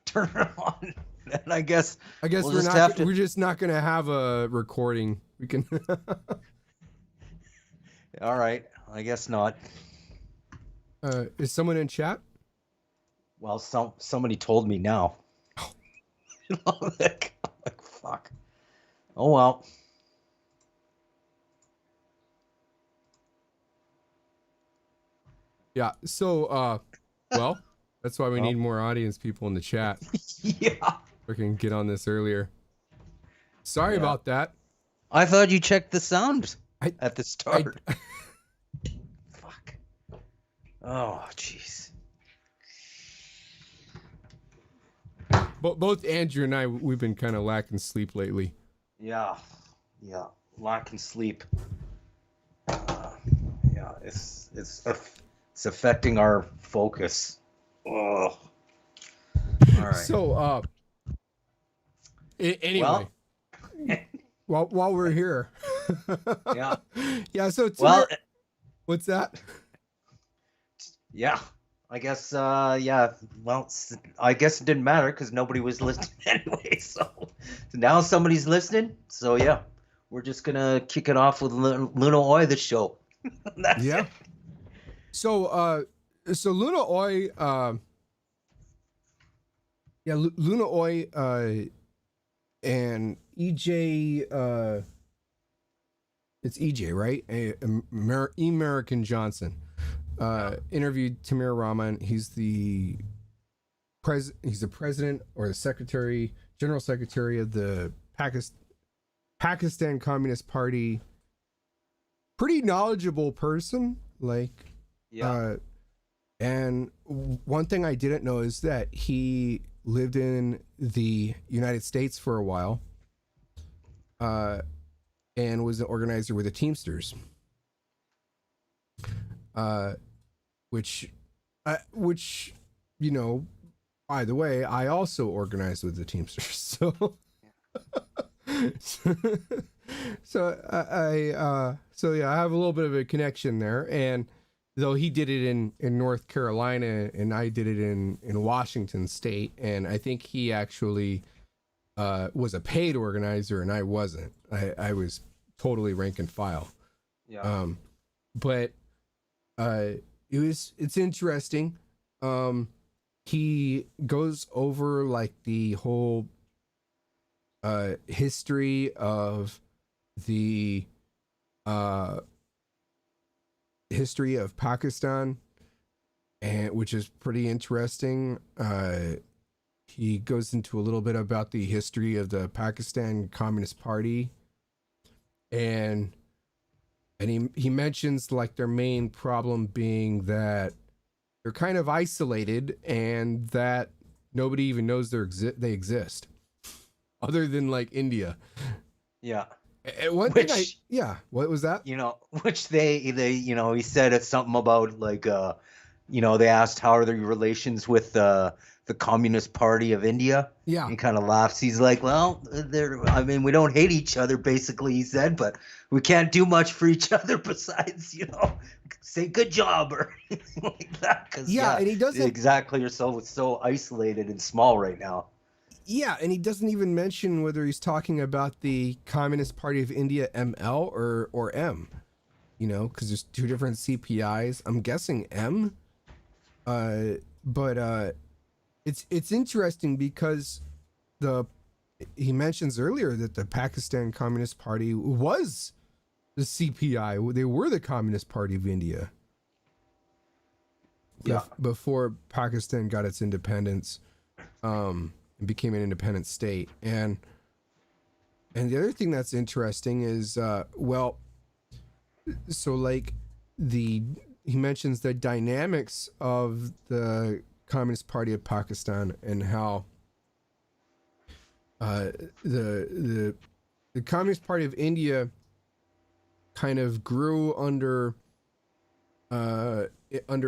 turn it on. And I guess we'll we're just not. have to. We're just not going to have a recording. We can. All right. I guess not. Is someone in chat? Well, somebody told me now. Like, fuck. Oh well. Yeah. So, well, that's why we Well. need more audience people in the chat. Yeah. We can get on this earlier. Sorry Yeah. about that. I thought you checked the sound at the start. Fuck. Oh, jeez. Both Andrew and I, we've been kind of lacking sleep lately. Yeah. Lacking sleep. Yeah, it's affecting our focus. Oh. All right. So, anyway, while we're here, Yeah. yeah. So, Well, what's that? yeah. I guess. Yeah. Well, I guess it didn't matter because nobody was listening anyway. So now somebody's listening. So yeah, we're just gonna kick it off with Luna Oi, the show. That's Yeah. it. So Luna Oi, Luna Oi, and EJ, it's EJ, right? American Johnson, interviewed Taimur Rahman. He's the president or the general secretary of the Pakistan Communist Party. Pretty knowledgeable person, like, and one thing I didn't know is that he lived in the United States for a while, and was an organizer with the Teamsters, which, you know, by the way, I also organized with the Teamsters, so. So yeah, I have a little bit of a connection there, and though he did it in North Carolina and I did it in Washington State, and I think he actually was a paid organizer and I wasn't. I was totally rank and file. Yeah. But it's interesting. He goes over like the whole history of the history of Pakistan, and which is pretty interesting. He goes into a little bit about the history of the Pakistan Communist Party, and he mentions like their main problem being that they're kind of isolated and that nobody even knows they exist, other than like India. Yeah. What was that? You know, which they he said it's something about like they asked how are the relations with the Communist Party of India. Yeah. He kind of laughs. He's like, well, we don't hate each other, basically, he said, but we can't do much for each other besides, say good job or anything like that. Cause, and he doesn't exactly yourself. It's so isolated and small right now. Yeah, and he doesn't even mention whether he's talking about the Communist Party of India ML or M, because there's two different CPIs. I'm guessing M, but it's interesting because he mentions earlier that the Pakistan Communist Party was the CPI. They were the Communist Party of India. Yeah. Before Pakistan got its independence. And became an independent state. And the other thing that's interesting is, he mentions the dynamics of the Communist Party of Pakistan and how the Communist Party of India kind of grew under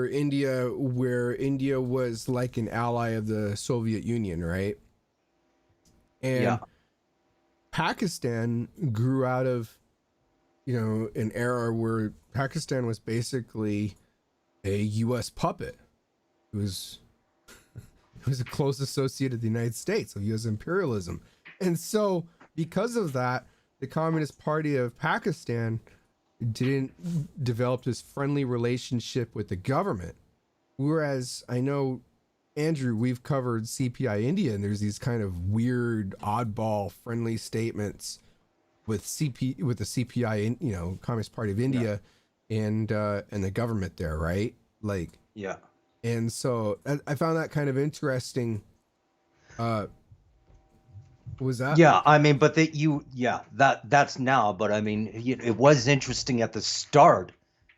India, where India was like an ally of the Soviet Union, right? And Pakistan grew out of, an era where Pakistan was basically a U.S. puppet. It It was a close associate of the United States, of U.S. imperialism. And so because of that, the Communist Party of Pakistan didn't develop this friendly relationship with the government. Whereas I know, Andrew, we've covered CPI India, and there's these kind of weird, oddball, friendly statements with the CPI, Communist Party of India, and the government there, right? Like, Yeah. and so I found that kind of interesting. Was that? Yeah, I mean, but that's now. But I mean, it was interesting at the start.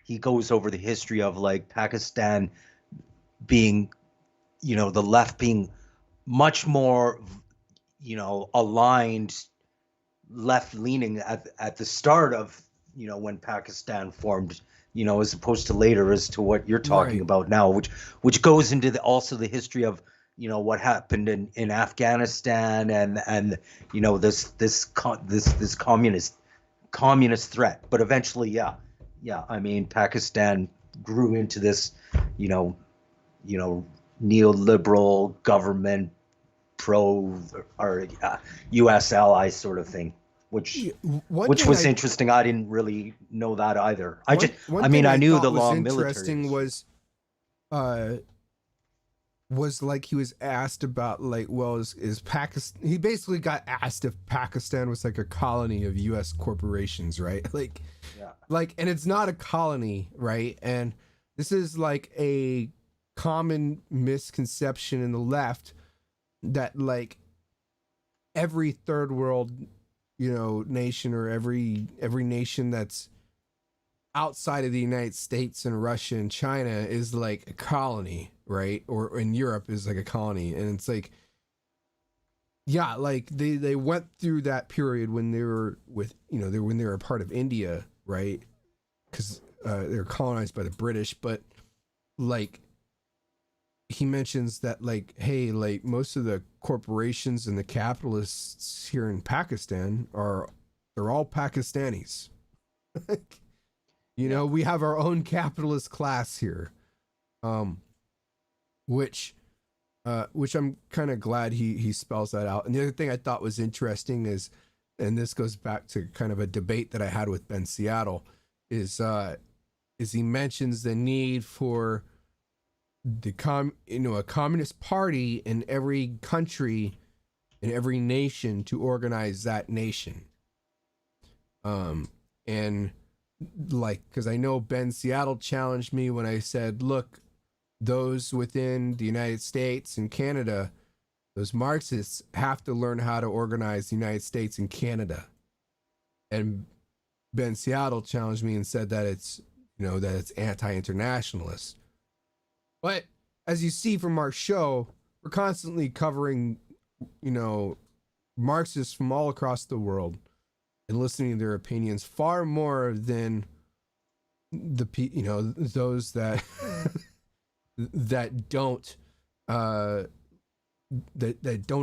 He goes over the history of like Pakistan being, the left being much more, aligned, left leaning at the start of, when Pakistan formed, as opposed to later, as to what you're talking Right. about now, which goes into also the history of, what happened in Afghanistan and this communist threat. But eventually, I mean, Pakistan grew into this, neoliberal government pro or U.S. ally sort of thing, which was interesting. I didn't really know that either. I knew the long military was like he was asked about like, well, is Pakistan, he basically got asked if Pakistan was like a colony of US corporations, right? And it's not a colony, right? And this is like a common misconception in the left that like every third world, nation, or every nation that's outside of the United States and Russia and China is like a colony, right? Or in Europe is like a colony. And it's like, yeah, like they went through that period when they were when they were a part of India, right? Because they were colonized by the British. But like he mentions that like, hey, like most of the corporations and the capitalists here in Pakistan they're all Pakistanis. We have our own capitalist class here, which I'm kind of glad he spells that out. And the other thing I thought was interesting is, and this goes back to kind of a debate that I had with Ben Seattle, is he mentions the need for a communist party in every country, in every nation, to organize that nation. And like, because I know Ben Seattle challenged me when I said, look, those within the United States and Canada, those Marxists have to learn how to organize the United States and Canada. And Ben Seattle challenged me and said that it's anti-internationalist. But as you see from our show, we're constantly covering, Marxists from all across the world and listening to their opinions far more than those that that don't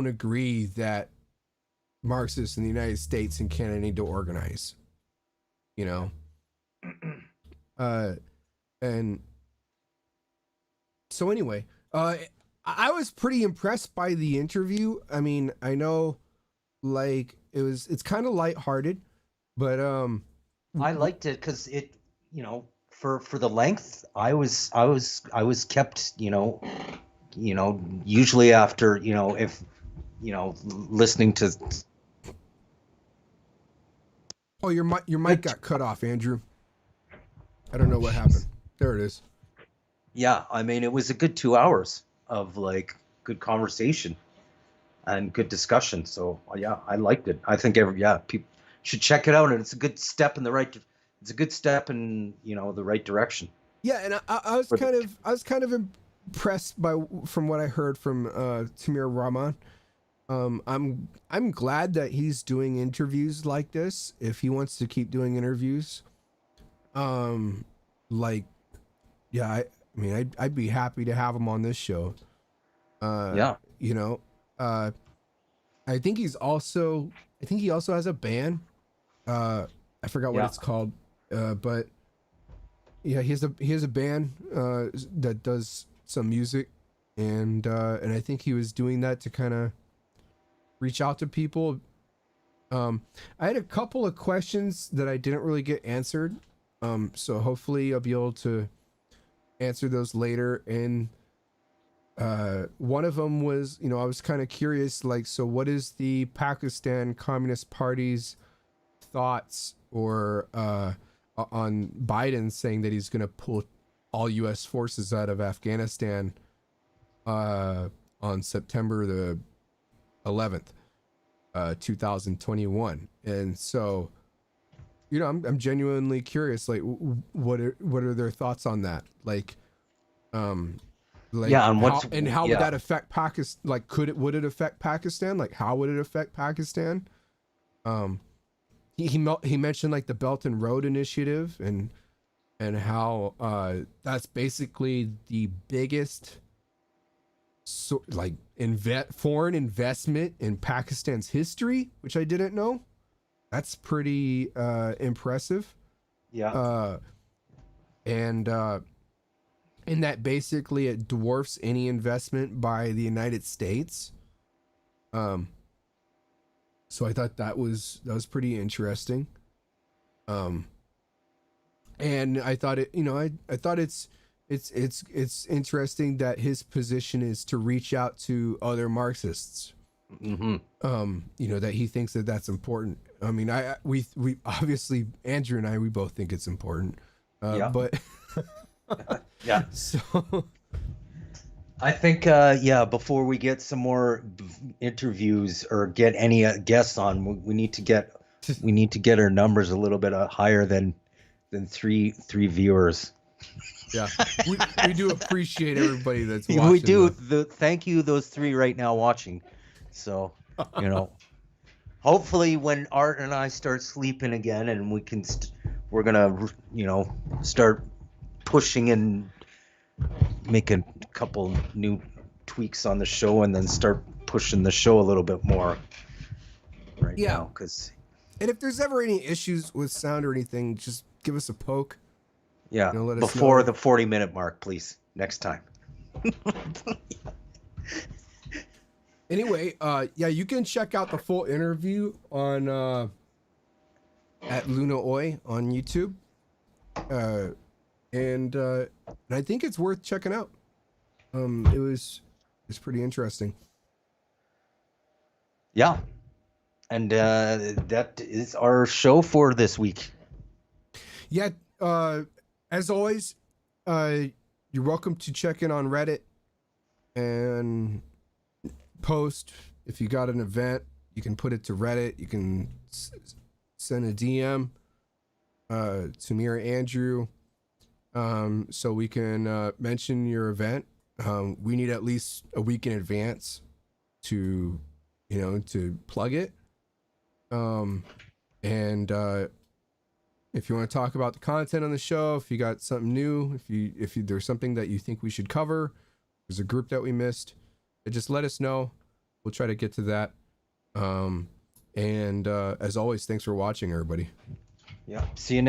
agree that Marxists in the United States and Canada need to organize, and so anyway, I was pretty impressed by the interview. I mean, I know like it's kind of lighthearted, but I liked it because it, for the length, I was kept, usually after, if, listening to. Oh, your mic got cut off, Andrew. I don't know what happened. There it is. Yeah, I mean, it was a good 2 hours of like good conversation and good discussion. So yeah, I liked it. I think people should check it out, and it's a good step in the right. It's a good step in the right direction. Yeah, and I was kind of impressed from what I heard from Taimur Rahman. I'm glad that he's doing interviews like this. If he wants to keep doing interviews, I'd be happy to have him on this show. I think he also has a band. I forgot what it's called. But yeah, he has a band that does some music, and I think he was doing that to kind of reach out to people. I had a couple of questions that I didn't really get answered, so hopefully I'll be able to answer those later. And one of them was, I was kind of curious, like, so what is the Pakistan Communist Party's thoughts or on Biden saying that he's going to pull all U.S. forces out of Afghanistan on September the 11th, 2021. And so, I'm genuinely curious, like, what are their thoughts on that? Like, yeah, and how would that affect Pakistan? Like, would it affect Pakistan? Like, how would it affect Pakistan? He mentioned like the Belt and Road Initiative and how that's basically the biggest foreign investment in Pakistan's history, which I didn't know. That's pretty impressive. Yeah. And that basically it dwarfs any investment by the United States. So I thought that was pretty interesting. And I thought I thought it's interesting that his position is to reach out to other Marxists. Mm-hmm. That he thinks that that's important. I mean, we obviously, Andrew and I, we both think it's important. But yeah. So I think, before we get some more interviews or get any guests on, we need to get our numbers a little bit higher than three viewers. Yeah, we do appreciate everybody that's watching. We do. Thank you, those three right now watching. So, hopefully when Art and I start sleeping again and we're gonna, start pushing and make a couple new tweaks on the show and then start pushing the show a little bit more now. And if there's ever any issues with sound or anything, just give us a poke. Yeah, before the 40-minute mark, please, next time. Anyway, you can check out the full interview on at Luna Oi on YouTube. And I think it's worth checking out. It's pretty interesting. Yeah. And that is our show for this week. Yeah, as always, you're welcome to check in on Reddit and post. If you got an event, you can put it to Reddit. You can send a DM to me or Andrew, so we can mention your event. We need at least a week in advance to plug it. And if you want to talk about the content on the show, if you got something new, if there's something that you think we should cover, there's a group that we missed, just let us know. We'll try to get to that. And as always, thanks for watching, everybody. Yeah. See you next